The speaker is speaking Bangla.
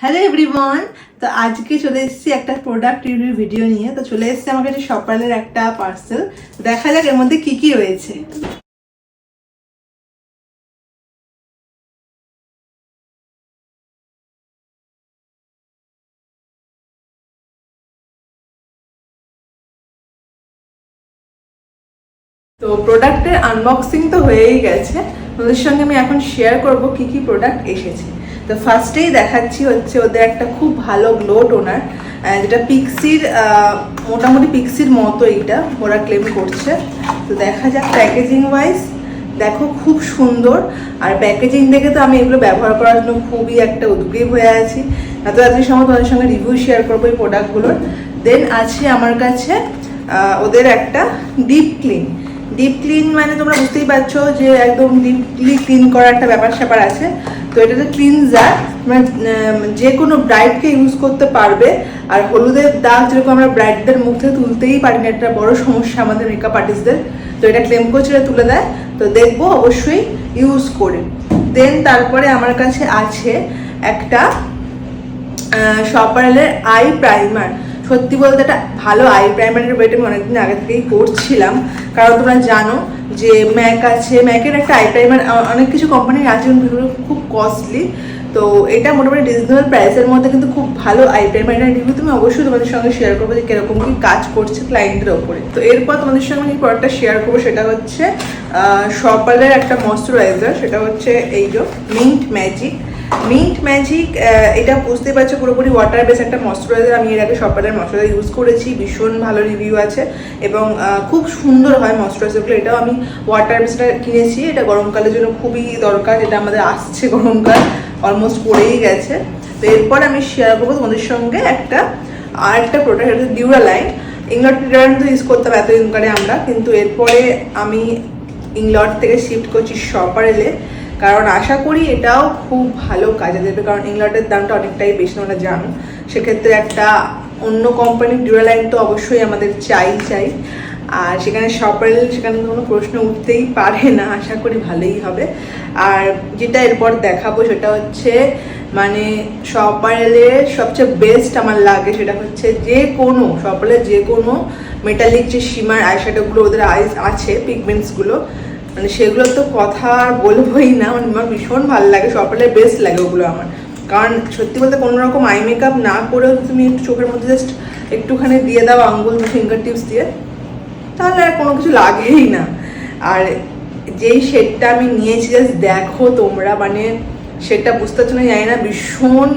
Hello everyone. তো আজকে চলে এসেছি একটা প্রোডাক্ট রিভিউ ভিডিও নিয়ে। তো চলে এসেছি আমার কাছে শপারের একটা পার্সেল। দেখা যাক এর মধ্যে কি কি রয়েছে। তো প্রোডাক্টের আনবক্সিং তো হয়েই গেছে, ওদের সঙ্গে আমি এখন শেয়ার করব কি কি প্রোডাক্ট এসেছে। তো ফার্স্টেই দেখাচ্ছি হচ্ছে ওদের একটা খুব ভালো গ্লো টোনার, যেটা পিক্সির মোটামুটি পিক্সির মতো এইটা ওরা ক্লেম করছে। তো দেখা যাক প্যাকেজিং ওয়াইজ, দেখো খুব সুন্দর। আর প্যাকেজিং দেখে তো আমি এগুলো ব্যবহার করার জন্য খুবই একটা উদ্গ্রীব হয়ে আছি। এত রাত্রির সময় তোমাদের সঙ্গে রিভিউ শেয়ার করবো এই প্রোডাক্টগুলোর। দেন আছে আমার কাছে ওদের একটা ডিপ ক্লিন। ডিপ ক্লিন মানে তোমরা বুঝতেই পারছো যে একদম ডিপলি ক্লিন করার একটা ব্যাপার স্যাপার আছে। তো এটা তো ক্লিনজার, মানে যে কোনো ব্রাইডকে ইউজ করতে পারবে। আর হলুদের দাগ যেরকম আমরা ব্রাইডদের মুখ থেকে তুলতেই পারি না, একটা বড় সমস্যা আমাদের মেকআপ আর্টিস্টদের। তো এটা ক্লেম করছে, এটা তুলে দেয়। তো দেখবো অবশ্যই ইউজ করে। দেন তারপরে আমার কাছে আছে একটা শপারের আই প্রাইমার। সত্যি বলতে একটা ভালো আই প্রাইমারের ওয়েট আমি অনেকদিন আগে থেকেই করছিলাম, কারণ তোমরা জানো যে ম্যাক আছে, ম্যাকের একটা আই প্রাইমার অনেক কিছু কোম্পানির আছে যেগুলো খুব কস্টলি। তো এটা মোটামুটি রিজনেবল প্রাইসের মধ্যে কিন্তু খুব ভালো আই প্রাইমারের রিভিউ তুমি অবশ্যই তোমাদের সঙ্গে শেয়ার করবো যে কিরকম কি কাজ করছে ক্লায়েন্টের ওপরে। তো এরপর তোমাদের সঙ্গে আমি প্রোডাক্টটা শেয়ার করবো, সেটা হচ্ছে শপারের একটা ময়শ্চারাইজার, সেটা হচ্ছে এই যে মিন্ট ম্যাজিক। মিন্ট ম্যাজিক এটা বুঝতে পারছো পুরোপুরি ওয়াটার বেস একটা ময়শ্চারাইজার। আমি এর আগে শপারের ময়শ্চারাইজার ইউজ করেছি, ভীষণ ভালো রিভিউ আছে এবং খুব সুন্দর হয় ময়শ্চারাইজারগুলো। এটাও আমি ওয়াটার বেসটা কিনেছি, এটা গরমকালের জন্য খুবই দরকার, এটা আমাদের আসছে গরমকাল, অলমোস্ট পড়েই গেছে। তো এরপর আমি শেয়ার করবো তোমাদের সঙ্গে আর একটা প্রোডাক্ট, এটা ডিউরালাইন। ইংলট ডিউরালাইন তো ইউজ করতাম এতদিন করে আমরা, কিন্তু এরপরে আমি ইংলট থেকে শিফট করছি শপারেলে, কারণ আশা করি এটাও খুব ভালো কাজে দেবে। কারণ ইংলটের দামটা অনেকটাই বেশি, তোমরা জানো। সেক্ষেত্রে একটা অন্য কোম্পানির ডিউরালাইন তো অবশ্যই আমাদের চাই। আর সেখানে শপারেল, সেখানে কোনো প্রশ্ন উঠতেই পারে না। আশা করি ভালোই হবে। আর যেটা এরপর দেখাবো সেটা হচ্ছে মানে শপারেলের সবচেয়ে বেস্ট আমার লাগে, সেটা হচ্ছে যে কোনো শপারেলের যে কোনো মেটালিক যে শিমার আইশ্যাডোগুলো ওদের আছে, পিগমেন্টসগুলো, মানে সেগুলো তো কথা আর বলবোই না। মানে আমার ভীষণ ভালো লাগে, শপারেলের বেস্ট লাগে ওগুলো আমার। কারণ সত্যি বলতে কোনো রকম আই মেকআপ না করেও তুমি একটু চোখের মধ্যে জাস্ট একটুখানি দিয়ে দাও আঙ্গুল ফিঙ্গার টিপস দিয়ে, তাহলে আর কোনো কিছু লাগেই না। আর যেই শেডটা আমি নিয়েছি জাস্ট দেখো তোমরা, মানে শেডটা বুঝতে পারছো না জানি না, ভীষণ